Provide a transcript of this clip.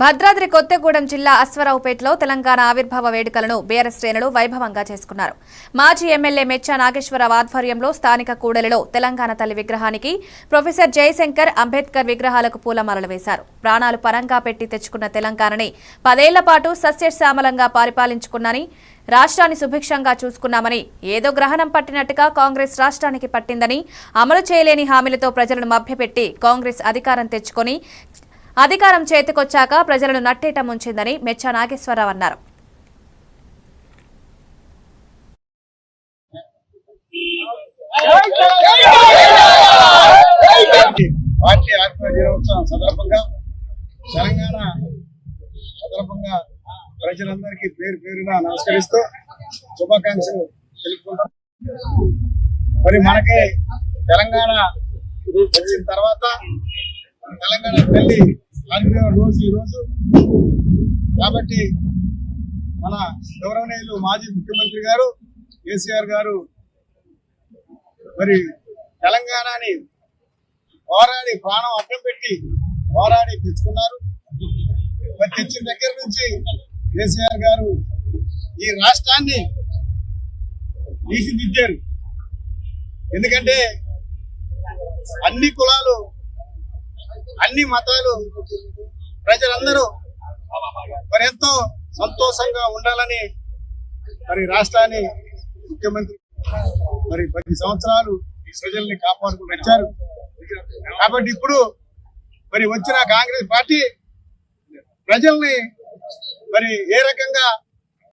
భద్రాద్రి కొత్తగూడెం జిల్లా అశ్వరావుపేటలో తెలంగాణ ఆవిర్భావ వేడుకలను బీఆర్ఎస్ శ్రేణులు వైభవంగా చేసుకున్నారు. మాజీ ఎమ్మెల్యే మెచ్చా నాగేశ్వరరావు ఆధ్వర్యంలో స్థానిక కూడలిలో తెలంగాణ తల్లి విగ్రహానికి, ప్రొఫెసర్ జయశంకర్, అంబేద్కర్ విగ్రహాలకు పూలమాలలు వేశారు. ప్రాణాలు పరంగా పెట్టి తెచ్చుకున్న తెలంగాణని 10 ఏళ్ల పాటు సస్యశ్యామలంగా పరిపాలించుకున్నాని, రాష్ట్రాన్ని సుభిక్షంగా చూసుకున్నామని, ఏదో గ్రహణం పట్టినట్టుగా కాంగ్రెస్ రాష్ట్రానికి పట్టిందని, అమలు చేయలేని హామీలతో ప్రజలను మభ్యపెట్టి కాంగ్రెస్ అధికారం తెచ్చుకొని అధికారం చేతికొచ్చాక ప్రజలను నట్టేట ముంచిందని మెచ్చా నాగేశ్వరరావు అన్నారు. పార్టీ ఆత్మ దినోత్సవం సందర్భంగా తెలంగాణ సందర్భంగా ప్రజలందరికీ పేరు పేరున నమస్కరిస్తూ శుభాకాంక్షలు తెలుపుకుంటాం. మరి మనకి తెలంగాణ వచ్చిన తర్వాత తెలంగాణ తల్లి ఆవిర్భావ రోజు ఈ రోజు కాబట్టి మన గౌరవనీయులు మాజీ ముఖ్యమంత్రి గారు కేసీఆర్ గారు మరి తెలంగాణని పోరాడి ప్రాణం అడ్డం పెట్టి పోరాడి తెచ్చుకున్నారు. మరి తెచ్చిన దగ్గర నుంచి కేసీఆర్ గారు ఈ రాష్ట్రాన్ని తీర్చిదిద్దారు. ఎందుకంటే అన్ని కులాలు, అన్ని మతాలు ప్రజలందరూ మరి ఎంతో సంతోషంగా ఉండాలని మరి రాష్ట్రాన్ని ముఖ్యమంత్రి మరి 10 సంవత్సరాలు ఈ ప్రజల్ని కాపాడుకుంటూ వచ్చారు. కాబట్టి ఇప్పుడు మరి వచ్చిన కాంగ్రెస్ పార్టీ ప్రజల్ని మరి ఏ రకంగా